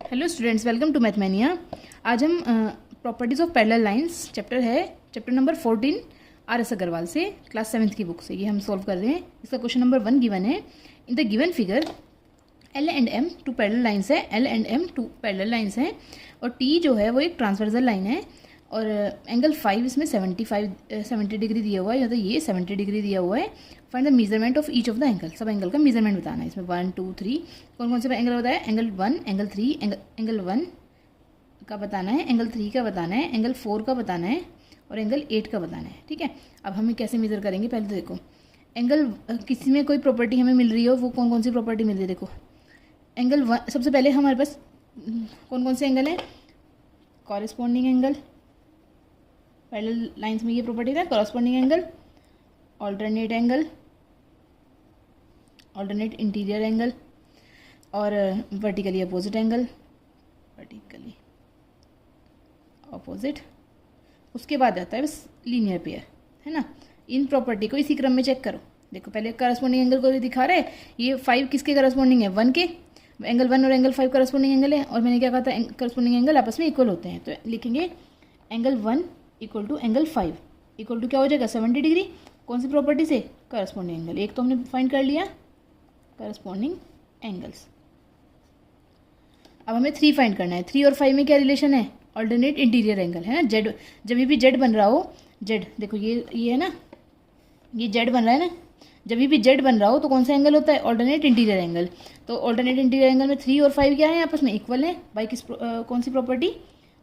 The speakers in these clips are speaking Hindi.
Hello students, welcome to Mathmania. आज हम properties of parallel lines chapter है, chapter number 14 R S Aggarwal से, क्लास 7th की बुक से ये हम सॉल्व कर रहे हैं। इसका क्वेश्चन नंबर 1 गिवन है। In the given figure L and M two parallel lines है, L and M two parallel lines हैं और टी जो है वो एक ट्रांसवर्सल लाइन है और एंगल 5 इसमें 70 डिग्री दिया हुआ है, या तो ये 70 डिग्री दिया हुआ है। Find the measurement of each of the angle, सब एंगल का मेजरमेंट बताना है। इसमें 1 2 3 कौन कौन से एंगल बताया, एंगल 1 एंगल 3 एंगल 1 का बताना है, एंगल 3 का बताना है, एंगल 4 का बताना है और एंगल 8 का बताना है। ठीक है, अब हमें कैसे मेजर करेंगे, पहले तो देखो एंगल किसी में कोई प्रॉपर्टी हमें मिल रही हो, वो कौन कौन सी प्रॉपर्टी मिल रही है। देखो एंगल 1 सबसे पहले हमारे पास कौन कौन से एंगल हैं, कॉरेस्पॉन्डिंग एंगल, पैरेलल लाइंस में ये प्रॉपर्टी है, corresponding angle, alternate angle, alternate interior angle और vertically opposite angle, vertically opposite. उसके बाद आता है बस लीनियर पेयर, है ना। इन प्रॉपर्टी को इसी क्रम में चेक करो। देखो पहले करस्पॉन्डिंग एंगल को दिखा रहे हैं, ये 5 किसके करस्पॉन्डिंग है, 1 के, एंगल 1 और एंगल 5 करस्पॉन्डिंग एंगल है। और मैंने क्या कहा था, करस्पॉन्डिंग एंगल आपस में इक्वल होते हैं, तो लिखेंगे angle 1 equal to angle 5 equal to क्या हो जाएगा, 70 डिग्री। कौन सी प्रॉपर्टी से, करस्पॉन्डिंग एंगल। एक तो हमने फाइंड कर लिया करस्पॉन्डिंग एंगल्स। अब हमें 3 फाइंड करना है। 3 और 5 में क्या रिलेशन है, ऑल्टरनेट इंटीरियर एंगल, है ना। जेड, जब भी जेड बन रहा हो, जेड देखो ये है ना, ये जेड बन रहा है ना, जब भी जेड बन रहा हो तो कौन सा एंगल होता है, ऑल्टरनेट इंटीरियर एंगल। तो ऑल्टरनेट इंटीरियर एंगल में 3 और 5 क्या है, आपस में इक्वल है बाई किस कौन सी property,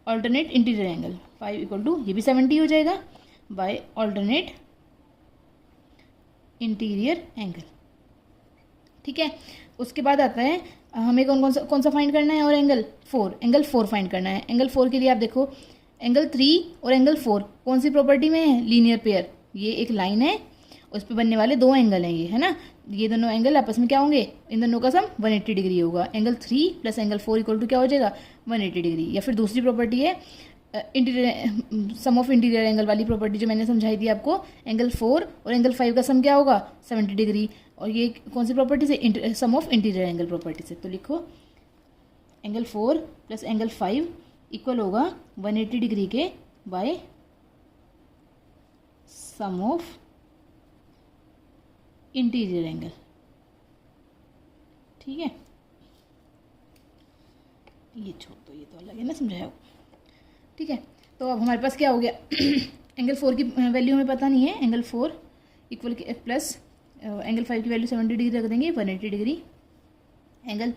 alternate interior angle. 5 equal to ये भी 70 हो जाएगा बाय ऑल्टरनेट इंटीरियर एंगल। ठीक है, उसके बाद आता है हमें कौन सा फाइंड करना है, और एंगल 4 फाइंड करना है। एंगल 4 के लिए आप देखो एंगल 3 और एंगल 4 कौन सी प्रॉपर्टी में है, लीनियर पेयर। ये एक लाइन है, उस पर बनने वाले 2 एंगल हैं ये, है ना। ये दोनों एंगल आपस में क्या होंगे, इन दोनों का सम 180 डिग्री होगा। Angle 3 plus angle 4 equal to क्या हो जाएगा, 180 डिग्री। या फिर दूसरी प्रॉपर्टी है interior sum of interior angle वाली प्रॉपर्टी, जो मैंने समझाई थी आपको। एंगल 4 और एंगल 5 का सम क्या होगा, 70 डिग्री। और ये कौन सी प्रॉपर्टी से, सम ऑफ इंटीरियर एंगल प्रॉपर्टी से। तो लिखो एंगल 4 प्लस एंगल 5 इक्वल होगा 180 डिग्री के by sum of interior angle. ठीक है, ये छोड़ दो, ये तो अलग है ना, समझाया। ठीक है, तो अब हमारे पास क्या हो गया एंगल 4 की वैल्यू हमें पता नहीं है। एंगल 4 इक्वल प्लस एंगल 5 की वैल्यू 70 डिग्री रख देंगे, 180 डिग्री। एंगल